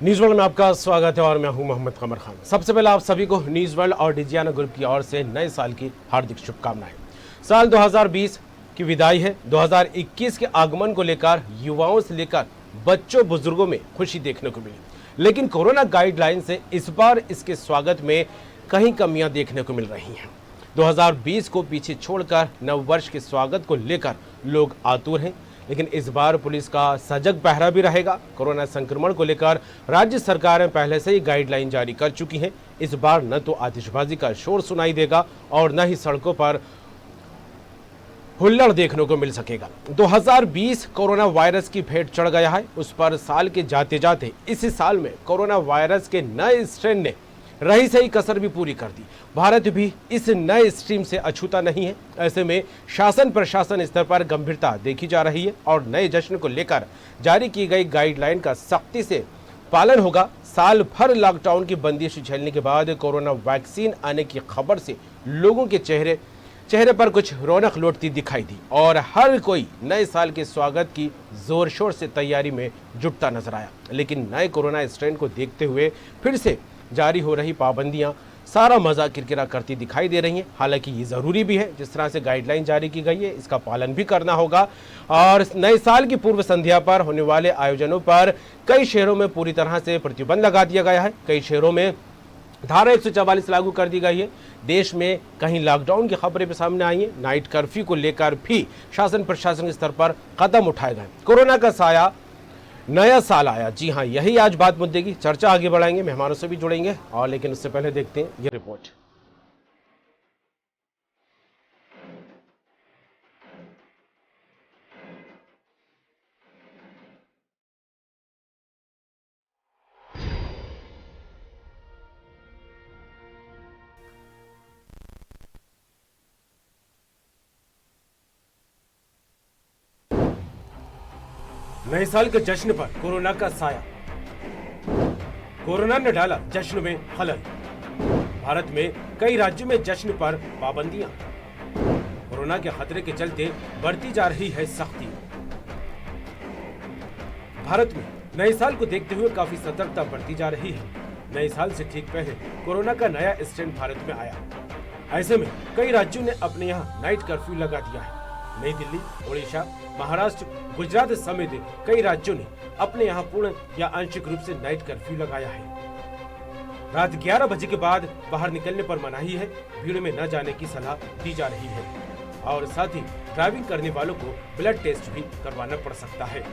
News world में आपका स्वागत है और मैं हूं मोहम्मद कमर खान। सबसे पहले आप सभी को न्यूज वर्ल्ड और डिजियाना ग्रुप की ओर से नए साल की हार्दिक शुभकामनाएं। साल 2020 की विदाई है। 2021 के आगमन को लेकर युवाओं से लेकर बच्चों बुजुर्गों में खुशी देखने को मिली, लेकिन कोरोना गाइडलाइन से इस बार इसके स्वागत में कहीं कमियां देखने को मिल रही हैं। 2020 को पीछे छोड़कर नव वर्ष के स्वागत को लेकर लोग आतुर हैं, लेकिन इस बार पुलिस का सजग पहरा भी रहेगा। कोरोना संक्रमण को लेकर राज्य सरकारें पहले से ही गाइडलाइन जारी कर चुकी हैं। इस बार न तो आतिशबाजी का शोर सुनाई देगा और न ही सड़कों पर हुल्लड़ देखने को मिल सकेगा। 2020 कोरोना वायरस की भेंट चढ़ गया है। उस पर साल के जाते जाते इसी साल में कोरोना वायरस के नए स्ट्रेन ने रही सही कसर भी पूरी कर दी। भारत भी इस नए स्ट्रीम से अछूता नहीं है। ऐसे में शासन प्रशासन स्तर पर गंभीरता देखी जा रही है और नए जश्न को लेकर जारी की गई गाइडलाइन का सख्ती से पालन होगा। साल भर लॉकडाउन की बंदिश झेलने के बाद कोरोना वैक्सीन आने की खबर से लोगों के चेहरे पर कुछ रौनक लौटती दिखाई दी और हर कोई नए साल के स्वागत की जोर शोर से तैयारी में जुटता नजर आया। लेकिन नए कोरोना स्ट्रेन को देखते हुए फिर से जारी हो रही पाबंदियां सारा मजा किरकिरा करती दिखाई दे रही हैं। हालांकि ये ज़रूरी भी है, जिस तरह से गाइडलाइन जारी की गई है इसका पालन भी करना होगा। और नए साल की पूर्व संध्या पर होने वाले आयोजनों पर कई शहरों में पूरी तरह से प्रतिबंध लगा दिया गया है। कई शहरों में धारा 144 लागू कर दी गई है। देश में कहीं लॉकडाउन की खबरें भी सामने आई हैं। नाइट कर्फ्यू को लेकर भी शासन प्रशासन स्तर पर कदम उठाए गए। कोरोना का साया, नया साल आया। जी हाँ, यही आज बात मुद्दे की चर्चा आगे बढ़ाएंगे, मेहमानों से भी जुड़ेंगे और लेकिन उससे पहले देखते हैं ये रिपोर्ट। नए साल के जश्न पर कोरोना का साया। कोरोना ने डाला जश्न में खलल। भारत में कई राज्यों में जश्न पर पाबंदियां। कोरोना के खतरे के चलते बढ़ती जा रही है सख्ती। भारत में नए साल को देखते हुए काफी सतर्कता बढ़ती जा रही है। नए साल से ठीक पहले कोरोना का नया स्ट्रेन भारत में आया। ऐसे में कई राज्यों ने अपने यहाँ नाइट कर्फ्यू लगा दिया है। नई दिल्ली, ओडिशा, महाराष्ट्र, गुजरात समेत कई राज्यों ने अपने यहाँ पूर्ण या आंशिक रूप से नाइट कर्फ्यू लगाया है। रात 11 बजे के बाद बाहर निकलने पर मनाही है। भीड़ में न जाने की सलाह दी जा रही है और साथ ही ड्राइविंग करने वालों को ब्लड टेस्ट भी करवाना पड़ सकता है।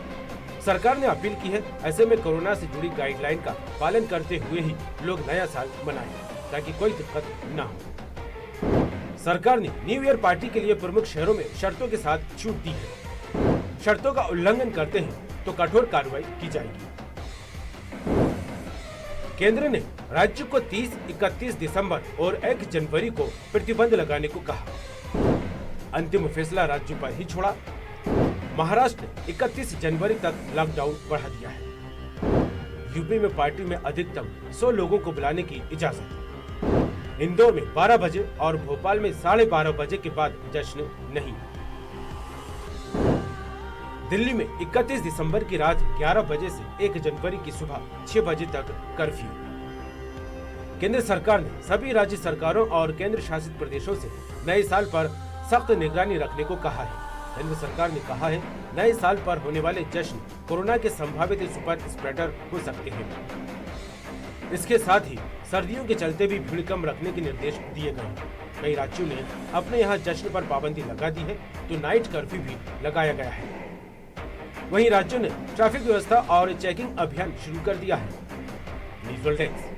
सरकार ने अपील की है, ऐसे में कोरोना से जुड़ी गाइडलाइन का पालन करते हुए ही लोग नया साल मनाएं ताकि कोई दिक्कत न हो। सरकार ने न्यू ईयर पार्टी के लिए प्रमुख शहरों में शर्तों के साथ छूट दी है। शर्तों का उल्लंघन करते हैं तो कठोर कार्रवाई की जाएगी। केंद्र ने राज्य को 30, 31 दिसंबर और 1 जनवरी को प्रतिबंध लगाने को कहा। अंतिम फैसला राज्यों पर ही छोड़ा। महाराष्ट्र ने 31 जनवरी तक लॉकडाउन बढ़ा दिया है। यूपी में पार्टी में अधिकतम 100 लोगों को बुलाने की इजाजत। इंदौर में 12 बजे और भोपाल में 12:30 बजे के बाद जश्न नहीं। दिल्ली में 31 दिसंबर की रात 11 बजे से 1 जनवरी की सुबह 6 बजे तक कर्फ्यू। केंद्र सरकार ने सभी राज्य सरकारों और केंद्र शासित प्रदेशों से नए साल पर सख्त निगरानी रखने को कहा है। केंद्र सरकार ने कहा है, नए साल पर होने वाले जश्न कोरोना के संभावित सुपर स्प्रेडर हो सकते हैं। इसके साथ ही सर्दियों के चलते भी भीड़ कम रखने के निर्देश दिए गए हैं। कई राज्यों ने अपने यहाँ जश्न पर पाबंदी लगा दी है तो नाइट कर्फ्यू भी लगाया गया है। वहीं राज्यों ने ट्रैफिक व्यवस्था और चेकिंग अभियान शुरू कर दिया है। News world desk.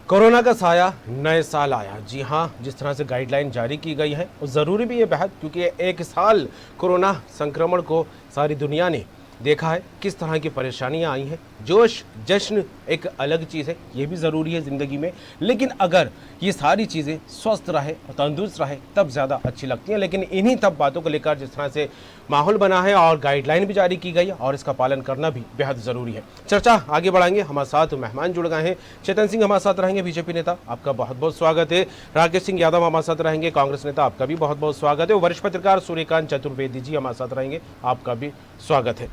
कोरोना का साया नए साल आया। जी हाँ, जिस तरह से गाइडलाइन जारी की गई है वो ज़रूरी भी है बेहद, क्योंकि एक साल कोरोना संक्रमण को सारी दुनिया ने देखा है, किस तरह की परेशानियां आई हैं। जोश जश्न एक अलग चीज़ है, ये भी ज़रूरी है ज़िंदगी में, लेकिन अगर ये सारी चीज़ें स्वस्थ रहे और तंदुरुस्त रहे तब ज़्यादा अच्छी लगती हैं। लेकिन इन्हीं तब बातों को लेकर जिस तरह से माहौल बना है और गाइडलाइन भी जारी की गई है और इसका पालन करना भी बेहद ज़रूरी है। चर्चा आगे बढ़ाएंगे, हमारे साथ मेहमान जुड़ गए हैं। चेतन सिंह हमारे साथ रहेंगे, बीजेपी नेता, आपका बहुत बहुत स्वागत है। राकेश सिंह यादव हमारे साथ रहेंगे, कांग्रेस नेता, आपका भी बहुत बहुत स्वागत है। वरिष्ठ पत्रकार सूर्यकांत चतुर्वेदी जी हमारे साथ रहेंगे, आपका भी स्वागत है।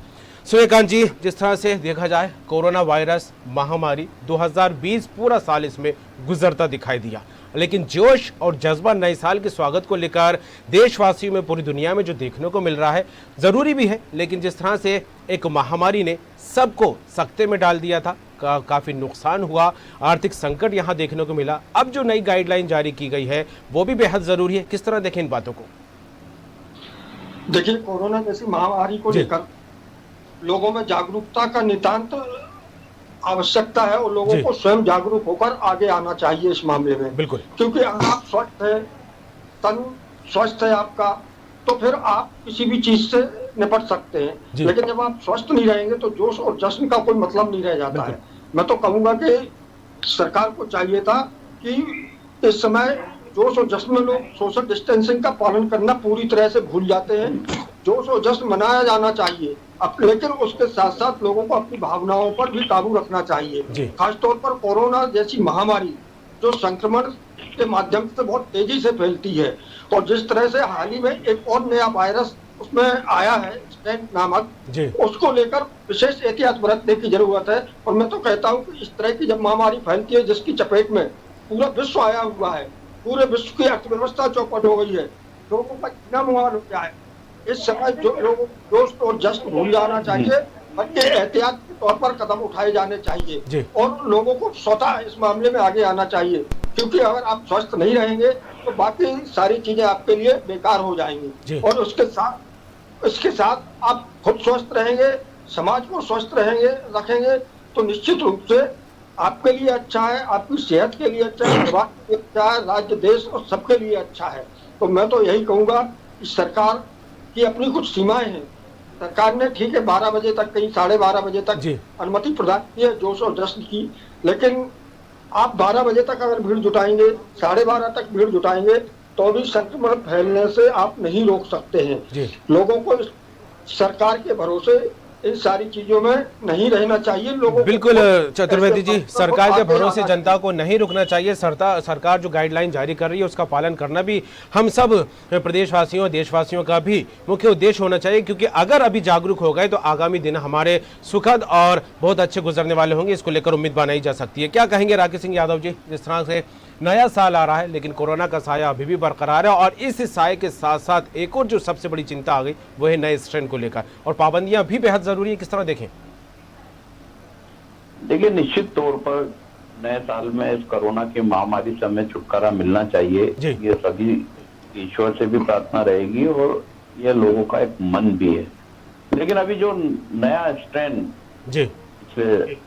सूर्यकांत जी, जिस तरह से देखा जाए कोरोना वायरस महामारी 2020 पूरा साल इसमें गुजरता दिखाई दिया, लेकिन जोश और जज्बा नए साल के स्वागत को लेकर देशवासियों में, पूरी दुनिया में जो देखने को मिल रहा है ज़रूरी भी है। लेकिन जिस तरह से एक महामारी ने सबको सकते में डाल दिया था, काफ़ी नुकसान हुआ, आर्थिक संकट यहाँ देखने को मिला। अब जो नई गाइडलाइन जारी की गई है वो भी बेहद ज़रूरी है। किस तरह देखें इन बातों को? देखिए, कोरोना जैसी महामारी को लेकर लोगों में जागरूकता का नितांत आवश्यकता है और लोगों को स्वयं जागरूक होकर आगे आना चाहिए इस मामले में। बिल्कुल, क्योंकि अगर आप स्वस्थ है, तन स्वस्थ है आपका, तो फिर आप किसी भी चीज से निपट सकते हैं। लेकिन जब आप स्वस्थ नहीं रहेंगे तो जोश और जश्न का कोई मतलब नहीं रह जाता है। मैं तो कहूंगा कि सरकार को चाहिए था कि इस समय जोश और जश्न में लोग सोशल डिस्टेंसिंग का पालन करना पूरी तरह से भूल जाते हैं। जोश और जश्न मनाया जाना चाहिए, लेकिन उसके साथ साथ लोगों को अपनी भावनाओं पर भी काबू रखना चाहिए। खासतौर पर कोरोना जैसी महामारी जो संक्रमण के माध्यम से बहुत तेजी से फैलती है, और जिस तरह से हाल ही में एक और नया वायरस उसमें आया है स्ट्रेन नामक, उसको लेकर विशेष एहतियात बरतने की जरूरत है। और मैं तो कहता हूँ कि इस तरह की जब महामारी फैलती है जिसकी चपेट में पूरा विश्व आया हुआ है, पूरे विश्व की अर्थव्यवस्था चौपट हो गई है, लोगों का जीना मुहाल हो गया है, इस समय जो लोगों को दोस्त और जश्न भूल जाना चाहिए, बल्कि एहतियात के तौर पर कदम उठाए जाने चाहिए और लोगों को स्वतः इस मामले में आगे आना चाहिए। क्योंकि अगर आप स्वस्थ नहीं रहेंगे तो बाकी सारी चीजें आपके लिए बेकार हो जाएंगी, और इसके साथ आप खुद स्वस्थ रहेंगे, समाज को स्वस्थ रखेंगे तो निश्चित रूप से आपके लिए अच्छा है, आपकी सेहत के लिए अच्छा है, समाज के लिए अच्छा है, राज्य देश और सबके लिए अच्छा है। तो मैं तो यही कहूंगा कि सरकार की अपनी कुछ सीमाएं हैं। सरकार ने ठीक है 12 बजे तक, कहीं 12:30 बजे तक अनुमति प्रदान की है जोश और जश्न की, लेकिन आप 12 बजे तक अगर भीड़ जुटाएंगे, 12:30 तक भीड़ जुटाएंगे तो भी संक्रमण फैलने से आप नहीं रोक सकते हैं। लोगों को सरकार के भरोसे इन सारी चीजों में नहीं रहना चाहिए। लोगों बिल्कुल चतुर्वेदी जी, सरकार के भरोसे जनता को नहीं रुकना चाहिए। सरकार जो गाइडलाइन जारी कर रही है उसका पालन करना भी हम सब प्रदेशवासियों, देशवासियों का भी मुख्य उद्देश्य होना चाहिए, क्योंकि अगर अभी जागरूक हो गए तो आगामी दिन हमारे सुखद और बहुत अच्छे गुजरने वाले होंगे। इसको लेकर उम्मीद बनाई जा सकती है। क्या कहेंगे राकेश सिंह यादव जी? जिस तरह से नया साल आ रहा है लेकिन कोरोना का साया अभी भी बरकरार है, और इस साये के साथ साथ एक और जो सबसे बड़ी चिंता आ गई वो है नए स्ट्रेन को लेकर, और पाबंदियां भी बेहद जरूरी है। किस तरह देखें? देखिए, निश्चित तौर पर नए साल में इस कोरोना की महामारी से हमें छुटकारा मिलना चाहिए। ये सभी ईश्वर से भी प्रार्थना रहेगी और ये लोगों का एक मन भी है। लेकिन अभी जो नया स्ट्रेन पिछले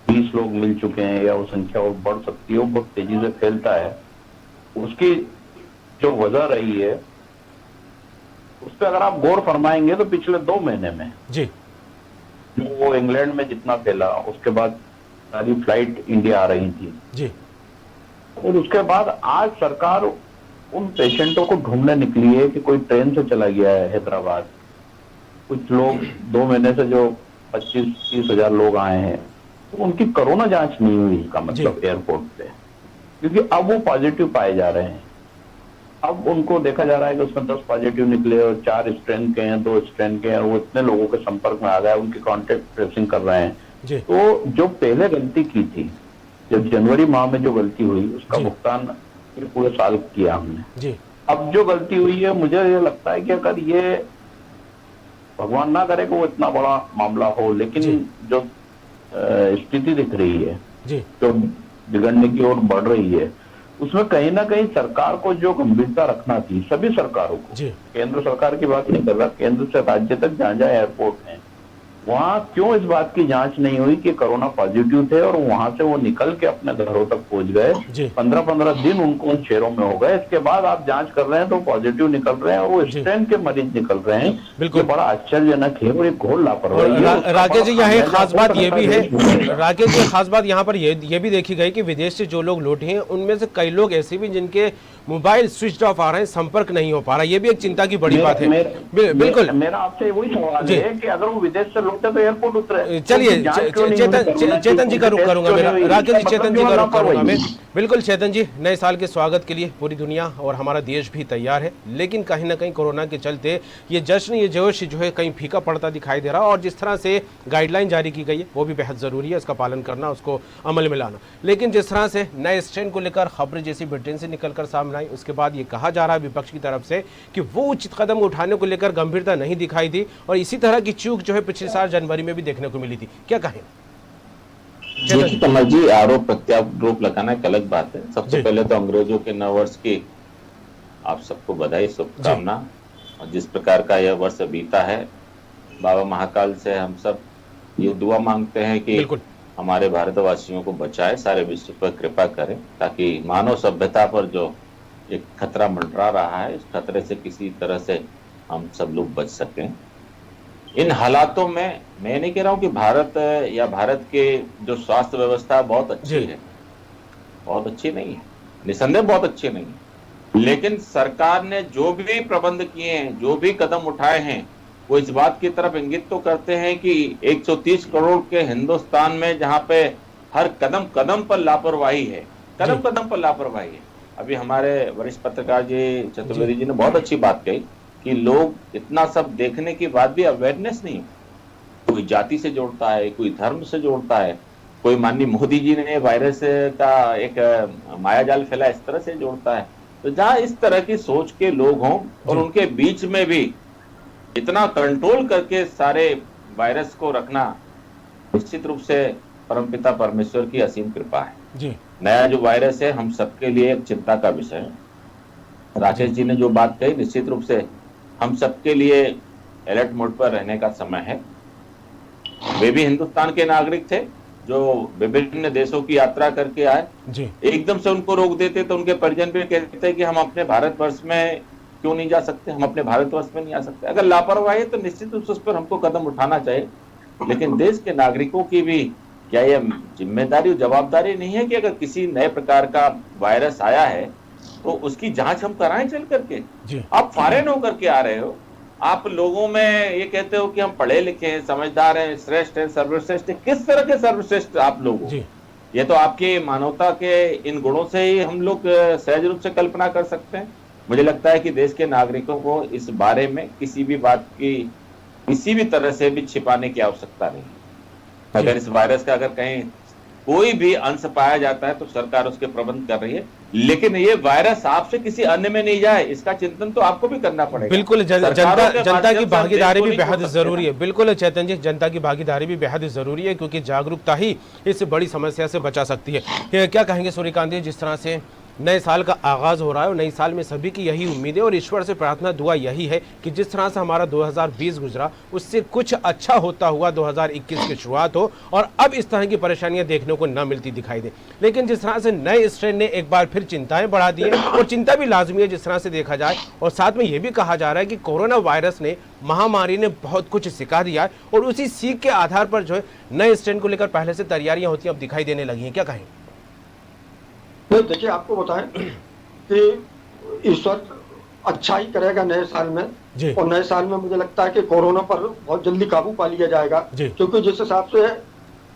20 लोग मिल चुके हैं या वो संख्या और बढ़ सकती है, वो बहुत तेजी से फैलता है, उसकी जो वजह रही है उस पर अगर आप गौर फरमाएंगे तो पिछले 2 महीने में वो इंग्लैंड में जितना फैला, उसके बाद सारी फ्लाइट इंडिया आ रही थी और उसके बाद आज सरकार उन पेशेंटों को ढूंढने निकली है कि कोई ट्रेन से चला गया है हैदराबाद। कुछ लोग 2 महीने से जो 25-30 हजार लोग आए हैं तो उनकी कोरोना जांच नहीं हुई, इसका मतलब एयरपोर्ट पे, क्योंकि अब वो पॉजिटिव पाए जा रहे हैं। अब उनको देखा जा रहा है कि उसमें 10 पॉजिटिव निकले और 4 स्ट्रेन के हैं, 2 स्ट्रेन के हैं, और वो इतने लोगों के संपर्क में आ गए, उनकी कॉन्टेक्ट ट्रेसिंग कर रहे हैं। तो जो पहले गलती की थी, जब जनवरी माह में जो गलती हुई उसका भुगतान पूरे साल किया हमने। अब जो गलती हुई है, मुझे ये लगता है कि अगर ये भगवान ना करे कि वो इतना बड़ा मामला हो, लेकिन जो स्थिति दिख रही है जो बिगड़ने की ओर बढ़ रही है, उसमें कहीं ना कहीं सरकार को जो गंभीरता रखना थी, सभी सरकारों को, केंद्र सरकार की बात नहीं कर रहा, केंद्र से राज्य तक जहाँ जहाँ एयरपोर्ट हैं वहाँ क्यों इस बात की जांच नहीं हुई कि कोरोना पॉजिटिव थे और वहां से वो निकल के अपने घरों तक पहुंच गए? 15-15 दिन उनको उन शहरों में हो गए, इसके बाद आप जांच कर रहे हैं तो पॉजिटिव निकल रहे हैं और वो स्ट्रेन के मरीज निकल रहे हैं। ये बड़ा आश्चर्यजनक है और एक घोर लापरवाही। राकेश जी, यहाँ एक खास बात ये भी है, राकेश जी खास बात यहाँ पर ये भी देखी गई कि विदेश से जो लोग लौटे हैं उनमें से कई लोग ऐसे भी जिनके मोबाइल स्विच ऑफ आ रहे हैं, संपर्क नहीं हो पा रहा, ये भी एक चिंता की बड़ी बात है। बिल्कुल, मेरा आपसे वही सवाल है कि अगर वो विदेश से लौटे तो एयरपोर्ट उतरे। चलिए चेतन जी का रुख करूंगा मैं, राकेश जी चेतन जी का रुख करूंगा मैं। बिल्कुल चेतन जी, नए साल के स्वागत के लिए पूरी दुनिया और हमारा देश भी तैयार है, लेकिन कहीं ना कहीं कोरोना के चलते ये जश्न, ये जोश जो है कहीं फीका पड़ता दिखाई दे रहा है। और जिस तरह से गाइडलाइन जारी की गई है वो भी बेहद जरूरी है, इसका पालन करना, उसको अमल में लाना। लेकिन जिस तरह से नए स्ट्रेन को लेकर खबरें जैसी ब्रिटेन से निकलकर सामने आई, उसके बाद ये कहा जा रहा है विपक्ष की तरफ से कि वो उचित कदम उठाने को लेकर गंभीरता नहीं दिखाई दी और इसी तरह की चूक जो है पिछले साल जनवरी में भी देखने को मिली थी। क्या कहें? कमल जी, आरोप प्रत्यारोप लगाना एक अलग बात है। सबसे पहले तो अंग्रेजों के नव वर्ष की आप सबको बधाई, शुभकामना। और जिस प्रकार का यह वर्ष बीता है, बाबा महाकाल से हम सब ये दुआ मांगते हैं कि हमारे भारतवासियों को बचाए, सारे विश्व पर कृपा करें, ताकि मानव सभ्यता पर जो एक खतरा मंडरा रहा है, इस खतरे से किसी तरह से हम सब लोग बच सकें। इन हालातों में मैं नहीं कह रहा हूं कि भारत या भारत के जो स्वास्थ्य व्यवस्था बहुत अच्छी है, बहुत अच्छी नहीं है, निसंदेह बहुत अच्छी नहीं है, लेकिन सरकार ने जो भी प्रबंध किए हैं, जो भी कदम उठाए हैं, वो इस बात की तरफ इंगित तो करते हैं कि 130 करोड़ के हिंदुस्तान में जहां पे हर कदम कदम पर लापरवाही है, कदम कदम पर लापरवाही है। अभी हमारे वरिष्ठ पत्रकार जी चतुर्वेदी जी ने बहुत अच्छी बात कही कि लोग इतना सब देखने के बाद भी अवेयरनेस नहीं, कोई जाति से जोड़ता है, कोई धर्म से जोड़ता है, कोई माननीय मोदी जी ने वायरस का एक मायाजाल फैला इस तरह से जोड़ता है। तो जहां इस तरह की सोच के लोग हों और उनके बीच में भी इतना कंट्रोल करके सारे वायरस को रखना, निश्चित रूप से परमपिता परमेश्वर की असीम कृपा है जी। नया जो वायरस है हम सबके लिए एक चिंता का विषय है। राकेश जी ने जो बात कही, निश्चित रूप से हम सबके लिए अलर्ट मोड पर रहने का समय है। वे भी हिंदुस्तान के नागरिक थे जो विभिन्न देशों की यात्रा करके आए जी। एकदम से उनको रोक देते तो उनके परिजन भी कहते कि हम अपने भारतवर्ष में क्यों नहीं जा सकते, हम अपने भारतवर्ष में नहीं आ सकते। अगर लापरवाही है तो निश्चित रूप से उस पर हमको कदम उठाना चाहिए, लेकिन देश के नागरिकों की भी क्या यह जिम्मेदारी और जवाबदारी नहीं है कि अगर किसी नए प्रकार का वायरस आया है तो उसकी जांच हम कराएं चल करके। आप फॉरेन होकर के आ रहे हो, आप लोगों में ये कहते हो कि हम पढ़े लिखे हैं, समझदार हैं, श्रेष्ठ हैं, सर्वश्रेष्ठ हैं। किस तरह के सर्वश्रेष्ठ आप लोग हो? ये तो आपकी मानवता के इन गुणों से ही हम लोग सहज रूप से कल्पना कर सकते हैं। मुझे लगता है कि देश के नागरिकों को इस बारे में किसी भी बात की किसी भी तरह से भी छिपाने की आवश्यकता नहीं। अगर इस वायरस का अगर कहीं कोई भी अंश पाया जाता है तो सरकार उसके प्रबंध कर रही है, लेकिन ये वायरस आपसे किसी अन्य में नहीं जाए, इसका चिंतन तो आपको भी करना पड़ेगा। बिल्कुल, जनता की भागीदारी भी बेहद जरूरी है। बिल्कुल चेतन जी, जनता की भागीदारी भी बेहद जरूरी है, क्योंकि जागरूकता ही इस बड़ी समस्या से बचा सकती है। क्या कहेंगे सूर्यकांत जी, जिस तरह से नए साल का आगाज हो रहा है और नई साल में सभी की यही उम्मीद है और ईश्वर से प्रार्थना दुआ यही है कि जिस तरह से हमारा 2020 गुजरा उससे कुछ अच्छा होता हुआ 2021 की शुरुआत हो और अब इस तरह की परेशानियां देखने को न मिलती दिखाई दे। लेकिन जिस तरह से नए स्ट्रेन ने एक बार फिर चिंताएं बढ़ा दी है और चिंता भी लाजमी है जिस तरह से देखा जाए, और साथ में यह भी कहा जा रहा है कि कोरोना वायरस ने, महामारी ने बहुत कुछ सिखा दिया है और उसी सीख के आधार पर जो है नए स्ट्रेन को लेकर पहले से तैयारियां होती अब दिखाई देने लगी हैं। क्या कहें? देखिए, आपको बताएं कि ईश्वर अच्छा ही करेगा नए साल में, और नए साल में मुझे लगता है कि कोरोना पर बहुत जल्दी काबू पा लिया जाएगा, क्योंकि जिस हिसाब से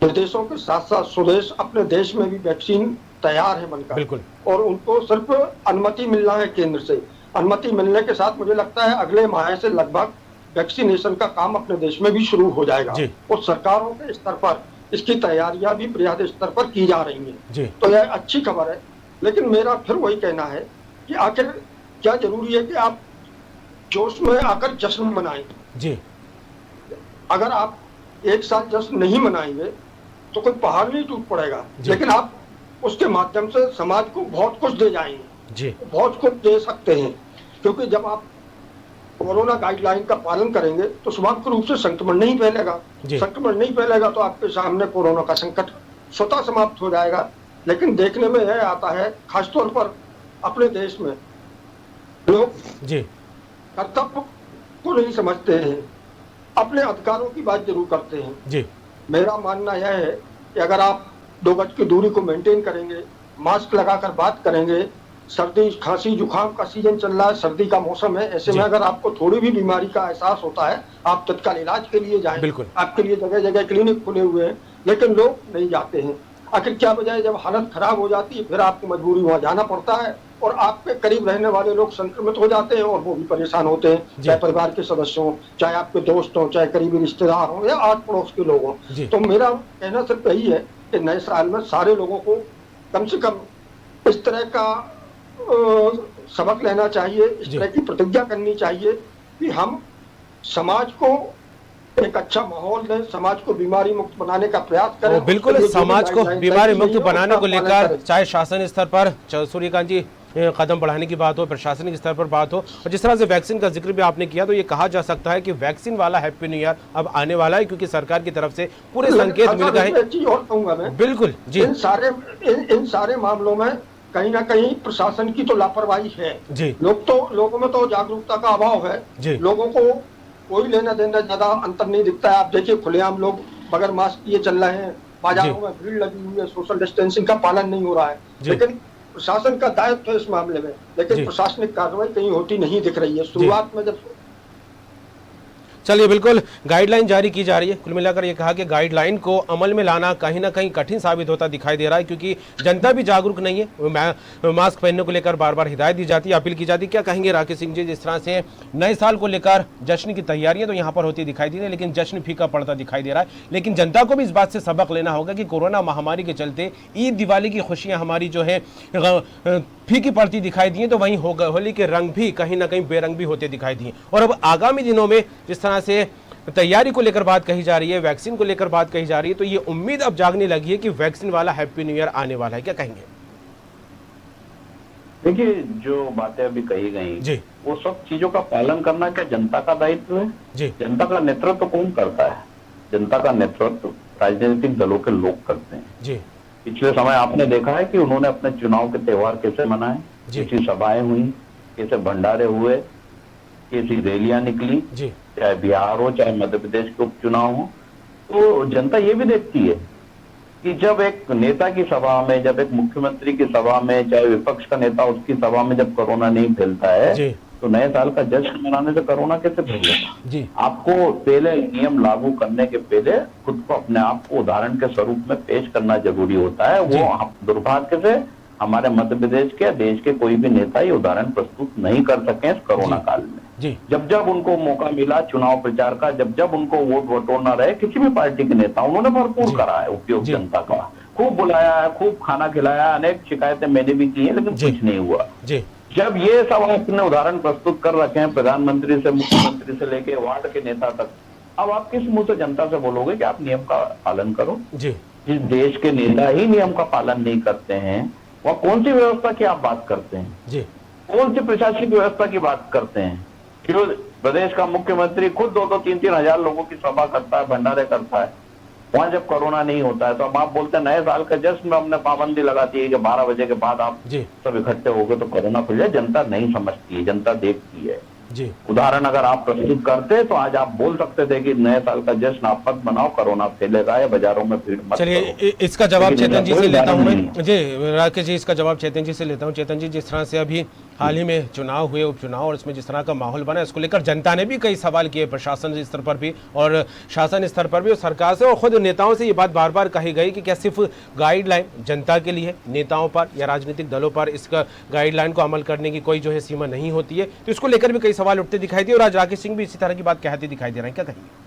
विदेशों के साथ साथ स्वदेश अपने देश में भी वैक्सीन तैयार है बनकर, और उनको सिर्फ अनुमति मिलना है केंद्र से। अनुमति मिलने के साथ मुझे लगता है अगले माह से लगभग वैक्सीनेशन का काम अपने देश में भी शुरू हो जाएगा, और सरकारों के स्तर पर इसकी तैयारियां भी बृहद स्तर पर की जा रही हैं। तो यह अच्छी खबर है, लेकिन मेरा फिर वही कहना है कि आखिर क्या जरूरी है कि आप जोश में आकर जश्न मनाएं जी। अगर आप एक साथ जश्न नहीं मनाएंगे तो कोई पहाड़ नहीं टूट पड़ेगा, लेकिन आप उसके माध्यम से समाज को बहुत कुछ दे जाएंगे जी, बहुत कुछ दे सकते हैं। क्योंकि जब आप कोरोना गाइडलाइन का पालन करेंगे तो स्वाभाविक रूप से संक्रमण नहीं फैलेगा। संक्रमण नहीं फैलेगा तो आपके सामने कोरोना का संकट स्वतः समाप्त हो जाएगा। लेकिन देखने में यह आता है, खासतौर पर अपने देश में लोग कर्तव्य को नहीं समझते हैं, अपने अधिकारों की बात जरूर करते हैं। मेरा मानना यह है कि अगर आप 2 गज की दूरी को मेंटेन करेंगे, मास्क लगाकर बात करेंगे, सर्दी खांसी जुकाम का सीजन चल रहा है, सर्दी का मौसम है, ऐसे में अगर आपको थोड़ी भी बीमारी का एहसास होता है, आप तत्काल इलाज के लिए जाएं। आपके लिए जगह जगह क्लिनिक खुले हुए हैं, लेकिन लोग नहीं जाते हैं। आखिर क्या वजह है? जब हालत खराब हो जाती है फिर आपको मजबूरी वहां जाना पड़ता है और आपके करीब रहने वाले लोग संक्रमित हो जाते हैं और वो भी परेशान होते हैं, चाहे परिवार के सदस्य हों, चाहे आपके दोस्त हों, चाहे करीबी रिश्तेदार हों या आस पड़ोस के लोग हों। तो मेरा कहना सिर्फ यही है कि नए साल में सारे लोगों को कम से कम इस तरह का सबक लेना चाहिए, इस तरह की प्रतिज्ञा करनी चाहिए कि हम समाज को एक अच्छा माहौल दें, समाज को बीमारी मुक्त बनाने का प्रयास करें। बिल्कुल, समाज को बीमारी मुक्त बनाने को लेकर चाहे शासन स्तर पर सूर्यकांत जी कदम बढ़ाने की बात हो, प्रशासनिक स्तर पर बात हो, और जिस तरह से वैक्सीन का जिक्र भी आपने किया, तो ये कहा जा सकता है कि वैक्सीन वाला हैप्पी न्यू ईयर अब आने वाला है, क्योंकि सरकार की तरफ से पूरे संकेत मिल गए हैं। एक चीज और कहूंगा मैं, बिल्कुल जी, इन सारे मामलों में कहीं ना कहीं प्रशासन की तो लापरवाही है जी। लोगों में तो जागरूकता का अभाव है जी। लोगों को कोई लेना देना ज्यादा अंतर नहीं दिखता है। आप देखिए खुलेआम लोग बगैर मास्क किए चल रहे हैं, बाजारों में भीड़ लगी हुई है, सोशल डिस्टेंसिंग का पालन नहीं हो रहा है। लेकिन प्रशासन का दायित्व है इस मामले में, लेकिन प्रशासनिक कार्रवाई कहीं होती नहीं दिख रही है। शुरुआत में जब चलिए, बिल्कुल गाइडलाइन जारी की जा रही है। कुल मिलाकर ये कहा कि गाइडलाइन को अमल में लाना कहीं ना कहीं कठिन साबित होता दिखाई दे रहा है, क्योंकि जनता भी जागरूक नहीं है। मास्क पहनने को लेकर बार बार हिदायत दी जाती है, अपील की जाती है। क्या कहेंगे राकेश सिंह जी, जिस तरह से नए साल को लेकर जश्न की तैयारियां तो यहाँ पर होती दिखाई दी है, लेकिन जश्न फीका पड़ता दिखाई दे रहा है। लेकिन जनता को भी इस बात से सबक लेना होगा कि कोरोना महामारी के चलते ईद दिवाली की खुशियाँ हमारी जो है फीकी पड़ती दिखाई दी, तो वहीं होली के रंग भी कहीं ना कहीं बेरंग भी होते दिखाई दिए। और अब आगामी दिनों में जिस तरह से तैयारी को लेकर बात कही जा रही है, वैक्सीन को लेकर बात कही जा रही है, तो ये उम्मीद अब जागने लगी है कि वैक्सीन वाला हैप्पी न्यू ईयर आने वाला है। क्या कहेंगे? देखिए, जो बातें अभी कही गई जी, वो सब चीजों का पालन करना क्या जनता का दायित्व है जी। जनता का नेतृत्व कौन करता है? जनता का नेतृत्व राजनीतिक दलों के लोग करते हैं जी। पिछले समय आपने देखा है कि उन्होंने अपने चुनाव के त्योहार कैसे मनाए, कैसी सभाएं हुई, कैसे भंडारे हुए, कैसी रैलियां निकली, चाहे बिहार हो चाहे मध्य प्रदेश के उपचुनाव हो। तो जनता ये भी देखती है कि जब एक नेता की सभा में, जब एक मुख्यमंत्री की सभा में, चाहे विपक्ष का नेता उसकी सभा में जब कोरोना नहीं फैलता है, तो नए साल का जश्न मनाने से कोरोना कैसे फैलेगा? आपको पहले नियम लागू करने के पहले खुद को, अपने आप को उदाहरण के स्वरूप में पेश करना जरूरी होता है। वो दुर्भाग्य से हमारे मध्य प्रदेश के, देश के कोई भी नेता ये उदाहरण प्रस्तुत नहीं कर सके इस कोरोना काल में। जब जब उनको मौका मिला चुनाव प्रचार का, जब जब उनको वोट बटोरना रहे, किसी भी पार्टी के नेता, उन्होंने भरपूर करा है उपयोग जनता का, खूब बुलाया है, खूब खाना खिलाया, अनेक शिकायतें मैंने भी की है, लेकिन कुछ नहीं हुआ। जब ये सब अपने उदाहरण प्रस्तुत कर रखे हैं, प्रधानमंत्री से मुख्यमंत्री से लेके वार्ड के नेता तक, अब आप किस मुंह से जनता से बोलोगे कि आप नियम का पालन करो? जिस देश के नेता ही नियम का पालन नहीं करते हैं, वह कौन सी व्यवस्था की आप बात करते हैं? कौन सी प्रशासनिक व्यवस्था की बात करते हैं? क्यों प्रदेश का मुख्यमंत्री खुद 2-2, 3-3 हजार लोगों की सभा करता है, भंडारे करता है, वहां जब कोरोना नहीं होता है, तो अब आप बोलते हैं नए साल का जश्न में हमने पाबंदी लगाती है कि 12 बजे के बाद आप सब इकट्ठे हो गए तो कोरोना फैल जाए। जनता नहीं समझती है, जनता देखती है जी। उदाहरण अगर आप प्रस्तुत करते तो आज आप बोल सकते थे कि नए साल का जश्न आप मत मनाओ, कोरोना फैलेगा या बाजारों में भीड़ मत। चलिए, इसका जवाब चेतन जी से लेता हूं मैं जी। राकेश जी, इसका जवाब चेतन जी से लेता हूं। चेतन जी, जिस तरह से अभी हाल ही में चुनाव हुए, उपचुनाव, और इसमें जिस तरह का माहौल बना, इसको लेकर जनता ने भी कई सवाल किए, प्रशासन स्तर पर भी और शासन स्तर पर भी, और सरकार से और खुद नेताओं से ये बात बार बार कही गई कि क्या सिर्फ गाइडलाइन जनता के लिए, नेताओं पर या राजनीतिक दलों पर इसका गाइडलाइन को अमल करने की कोई जो है सीमा नहीं होती है? तो इसको लेकर भी कई सवाल उठते दिखाई दिए, और आज राकेश सिंह भी इसी तरह की बात कहते दिखाई दे रहे हैं। क्या कहेंगे?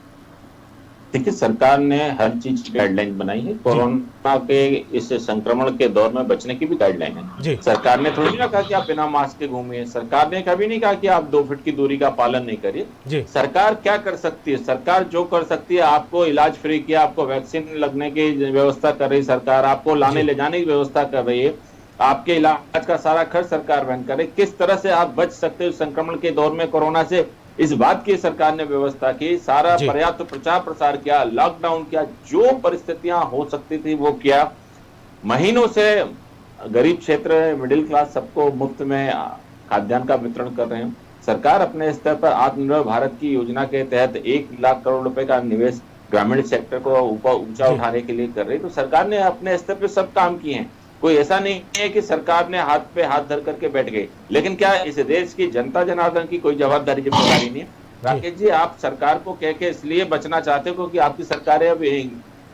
देखिए, सरकार ने हर चीज की गाइडलाइन बनाई है। कोरोना के इस संक्रमण के दौर में बचने की भी गाइडलाइन है। सरकार ने थोड़ी ना कहा कि आप बिना मास्क के घूमिए, सरकार ने कभी नहीं कहा कि आप 2 फीट की दूरी का पालन नहीं करिए। सरकार क्या कर सकती है? सरकार जो कर सकती है, आपको इलाज फ्री किया, आपको वैक्सीन लगने की व्यवस्था कर रही सरकार, आपको लाने ले जाने की व्यवस्था कर रही है, आपके इलाज का सारा खर्च सरकार वहन करे। किस तरह से आप बच सकते हो संक्रमण के दौर में कोरोना से, इस बात की सरकार ने व्यवस्था की, सारा पर्याप्त प्रचार प्रसार किया, लॉकडाउन किया, जो परिस्थितियां हो सकती थी वो किया। महीनों से गरीब क्षेत्र, मिडिल क्लास सबको मुफ्त में खाद्यान्न का वितरण कर रहे हैं। सरकार अपने स्तर पर आत्मनिर्भर भारत की योजना के तहत 1 लाख करोड़ रुपए का निवेश ग्रामीण सेक्टर को ऊंचा उठाने के लिए कर रही। तो सरकार ने अपने स्तर पर सब काम किए हैं। कोई ऐसा नहीं है कि सरकार ने हाथ पे हाथ धर करके बैठ गई। लेकिन क्या इस देश की जनता जनार्दन की कोई जवाबदारी जिम्मेदारी नहीं है? राकेश जी, आप सरकार को कह के इसलिए बचना चाहते हो क्योंकि आपकी सरकारें अब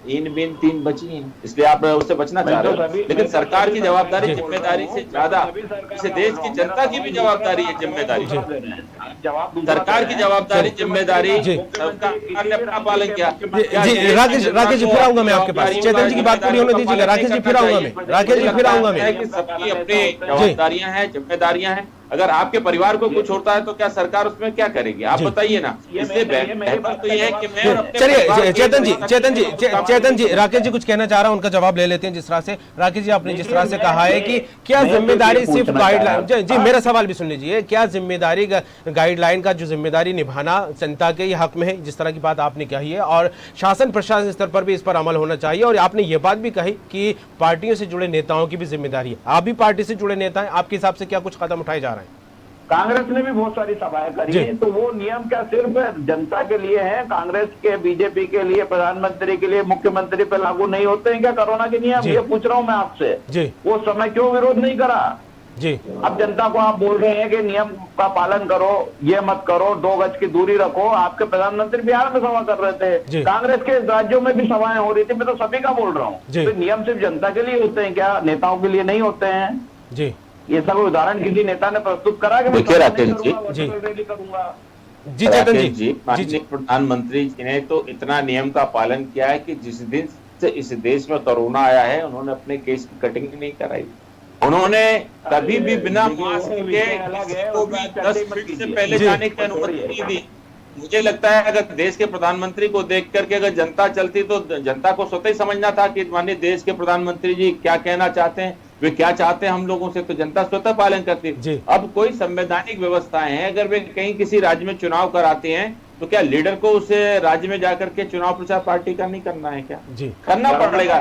इन बिन 3 बची हैं, इसलिए आप उससे बचना चाह रहे हो। लेकिन सरकार की जवाबदारी जिम्मेदारी से ज्यादा इस देश की जनता की भी जवाबदारी है। जिम्मेदारी सरकार की जवाबदारी जिम्मेदारी सरकार ने अपना पालन किया। जी राकेश जी, फिर आऊंगा मैं आपके पास। चेतन जी की बात पूरी होने दीजिएगा। राकेश जी फिर आऊंगा मैं। सबकी अपनी जवाबदारियां हैं, जिम्मेदारियां हैं। अगर आपके परिवार को कुछ होता है तो क्या सरकार उसमें क्या करेगी? आप बताइए ना। इसलिए बेहतर तो ये है कि मैं चलिए चेतन जी राकेश जी कुछ कहना चाह रहा हूं, उनका जवाब ले लेते हैं। जिस तरह से राकेश जी आपने जिस तरह से कहा है कि क्या जिम्मेदारी सिर्फ गाइडलाइन, जी मेरा सवाल भी सुन लीजिए, क्या जिम्मेदारी गाइडलाइन का जो जिम्मेदारी निभाना जनता के हक में है, जिस तरह की बात आपने कही है, और शासन प्रशासन स्तर पर भी इस पर अमल होना चाहिए। और आपने ये बात भी कही कि पार्टियों से जुड़े नेताओं की भी जिम्मेदारी है। आप भी पार्टी से जुड़े नेता हैं, आपके हिसाब से क्या कुछ कदम उठाए जा रहे हैं? कांग्रेस ने भी बहुत सारी सभाएं करी है, तो वो नियम क्या सिर्फ जनता के लिए है? कांग्रेस के, बीजेपी के लिए, प्रधानमंत्री के लिए, मुख्यमंत्री पे लागू नहीं होते हैं क्या कोरोना के नियम? ये पूछ रहा हूं मैं आपसे। वो समय क्यों विरोध नहीं करा? जी अब जनता को आप बोल रहे हैं कि नियम का पालन करो, ये मत करो, 2 गज की दूरी रखो। आपके प्रधानमंत्री बिहार में सभा कर रहे थे, कांग्रेस के राज्यों में भी सभाएं हो रही थी। मैं तो सभी का बोल रहा हूँ। तो नियम सिर्फ जनता के लिए होते हैं क्या, नेताओं के लिए नहीं होते हैं? जी ये सब उदाहरण किसी नेता ने प्रस्तुत करा कि देखिए राकेश जी रैली करूंगा? जी चेतन जी, माननीय प्रधानमंत्री जी ने तो इतना नियम का पालन किया है कि जिस दिन से इस देश में कोरोना आया है उन्होंने अपने केस की कटिंग नहीं कराई। उन्होंने कभी भी बिना मास्क के किसी भी 10 फीट से पहले जाने की अनुमति नहीं दी। मुझे लगता है अगर देश के प्रधानमंत्री को देख करके अगर जनता चलती तो जनता को स्वतः ही समझना था कि माननीय देश के प्रधानमंत्री जी क्या कहना चाहते हैं, वे क्या चाहते हैं हम लोगों से, तो जनता स्वतः पालन करती। अब कोई संवैधानिक व्यवस्थाएं हैं, अगर वे कहीं किसी राज्य में चुनाव कराते हैं तो क्या लीडर को उस राज्य में जाकर के चुनाव प्रचार पार्टी का नहीं करना है क्या? करना पड़ेगा।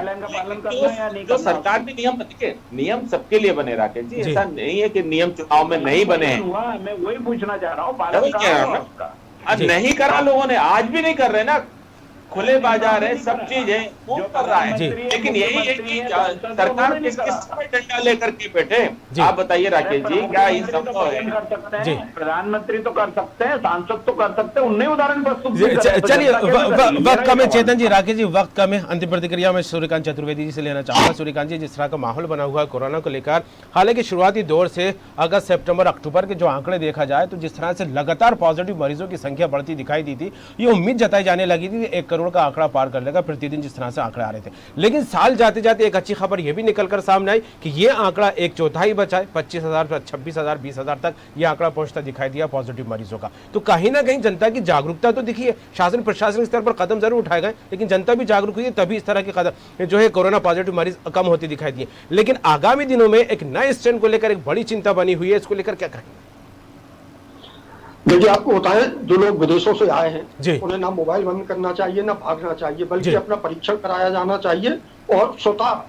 जो सरकार के नियम देखिए, नियम सबके लिए बने राकेश जी, ऐसा नहीं है कि नियम चुनाव में नहीं बने हैं। मैं वही पूछना चाह रहा हूँ। आज नहीं करा लोगों ने, आज भी नहीं कर रहे ना। खुले बाजार है, सब चीज है, वो कर रहा है। लेकिन यही है कि सरकार किस पे डंडा लेकर के बैठे? आप बताइए राकेश जी, क्या ये संभव है? प्रधानमंत्री तो कर सकते हैं, सांसद तो कर सकते हैं, उन्हें उदाहरण प्रस्तुत। चलिए वक्त कम है चेतन जी, राकेश जी वक्त कम है। अंतिम प्रतिक्रिया में सूर्यकांत चतुर्वेदी जी से लेना चाहूंगा। सूर्यकांत जी, जिस तरह का माहौल बना हुआ है कोरोना को लेकर, हालांकि शुरुआती दौर से अगस्त, सितंबर, अक्टूबर के जो आंकड़े देखा जाए तो जिस तरह से लगातार पॉजिटिव मरीजों की संख्या बढ़ती दिखाई दी थी, ये उम्मीद जताई जाने लगी थी 1 करोड़ का आंकड़ा पार कर लेगा प्रतिदिन, जिस तरह से आंकड़े आ रहे थे। लेकिन साल जाते जाते एक अच्छी खबर यह भी निकलकर सामने आई कि यह आंकड़ा 1/4 बचा है। 25,000, 26,000, 20,000 तक यह आंकड़ा पहुंचता दिखाई दिया पॉजिटिव मरीजों का। तो कहीं ना कहीं जनता की जागरूकता तो दिखी है। शासन प्रशासन स्तर पर कदम जरूर उठाए गए, लेकिन जनता भी जागरूक हुई है, तभी इस तरह के कदम जो है कोरोना पॉजिटिव मरीज कम होते दिखाई दिए। लेकिन आगामी दिनों में एक नए स्ट्रेन को लेकर एक बड़ी चिंता बनी हुई है, इसको लेकर क्या कहेंगे? देखिए, आपको बताएं, जो लोग विदेशों से आए हैं उन्हें ना मोबाइल बंद करना चाहिए, ना भागना चाहिए, बल्कि अपना परीक्षण कराया जाना चाहिए और स्वतः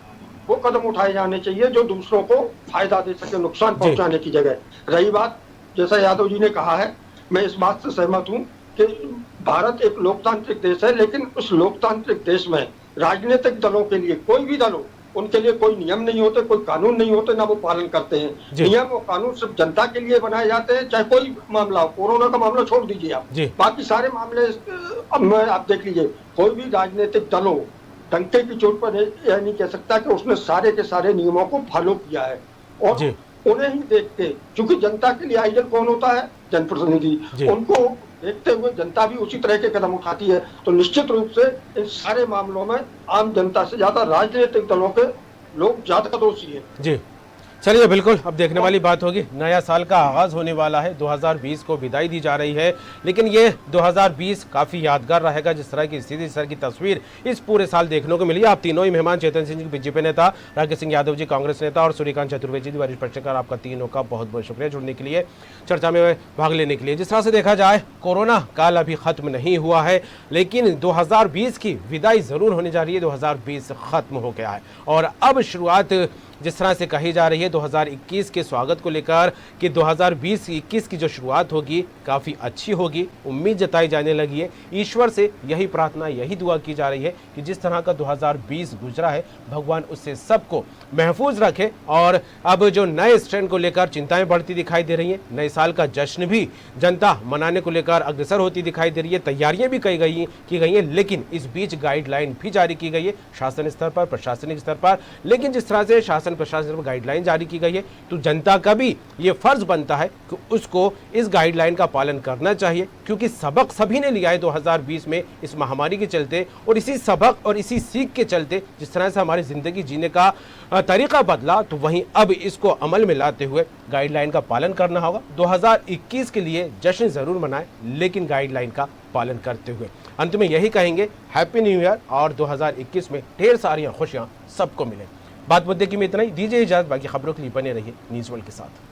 वो कदम उठाए जाने चाहिए जो दूसरों को फायदा दे सके, नुकसान पहुंचाने की जगह। रही बात, जैसा यादव जी ने कहा है, मैं इस बात से सहमत हूं कि भारत एक लोकतांत्रिक देश है, लेकिन उस लोकतांत्रिक देश में राजनीतिक दलों के लिए, कोई भी दल हो, उनके लिए कोई नियम नहीं होते, कोई कानून नहीं होते, ना वो पालन करते हैं। नियम और कानून सिर्फ जनता के लिए बनाए जाते हैं, चाहे कोई मामला हो। कोरोना का मामला छोड़ दीजिए आप, बाकी सारे मामले अब आप देख लीजिए, कोई भी राजनीतिक दल हो, डंके की चोट पर यह नहीं कह सकता कि उसने सारे के सारे नियमों को फॉलो किया है। और उन्हें ही देख के, क्योंकि जनता के लिए आइडल कौन होता है? जनप्रतिनिधि। उनको देखते हुए जनता भी उसी तरह के कदम उठाती है। तो निश्चित रूप से इन सारे मामलों में आम जनता से ज्यादा राजनीतिक दलों के लोग ज्यादा दोषी हैं। जी चलिए बिल्कुल, अब देखने वाली बात होगी। नया साल का आगाज होने वाला है, 2020 को विदाई दी जा रही है, लेकिन ये 2020 काफ़ी यादगार रहेगा। जिस तरह की स्थिति, इस तरह की तस्वीर इस पूरे साल देखने को मिली। आप तीनों ही मेहमान, चेतन सिंह जी बीजेपी नेता, राकेश सिंह यादव जी कांग्रेस नेता और सूर्यकांत चतुर्वेदी जी वरिष्ठ पत्रकार, आपका तीनों का बहुत बहुत शुक्रिया जुड़ने के लिए, चर्चा में भाग लेने के लिए। जिस तरह से देखा जाए, कोरोना काल अभी खत्म नहीं हुआ है, लेकिन 2020 की विदाई जरूर होने जा रही है। 2020 खत्म हो गया है और अब शुरुआत जिस तरह से कही जा रही है 2021 के स्वागत को लेकर कि 2020-21 की जो शुरुआत होगी काफ़ी अच्छी होगी, उम्मीद जताई जाने लगी है। ईश्वर से यही प्रार्थना, यही दुआ की जा रही है कि जिस तरह का 2020 गुजरा है, भगवान उससे सबको महफूज रखे। और अब जो नए स्ट्रेन को लेकर चिंताएं बढ़ती दिखाई दे रही हैं, नए साल का जश्न भी जनता मनाने को लेकर अग्रसर होती दिखाई दे रही है। तैयारियां भी की गई हैं, लेकिन इस बीच गाइडलाइन भी जारी की गई है शासन स्तर पर, प्रशासनिक स्तर पर। लेकिन जिस तरह से शासन प्रशासन में गाइडलाइन जारी की गई है, तो जनता का भी ये फर्ज बनता है कि उसको इस गाइडलाइन का पालन करना चाहिए, क्योंकि सबक सभी ने लिया है 2020 में इस महामारी के चलते। और इसी सबक और इसी सीख के चलते जिस तरह से हमारी जिंदगी जीने का तरीका बदला, तो वहीं अब इसको अमल में लाते हुए गाइडलाइन का पालन करना होगा। 2021 के लिए जश्न जरूर मनाएं, लेकिन गाइडलाइन का पालन करते हुए। अंत में यही कहेंगे, हैप्पी न्यू ईयर, और 2021 में ढेर सारी खुशियां सबको मिले। बात मुद्दे की में इतना ही। दीजिए इजाजत, बाकी खबरों के लिए बने रहिए न्यूज़ वर्ल्ड के साथ।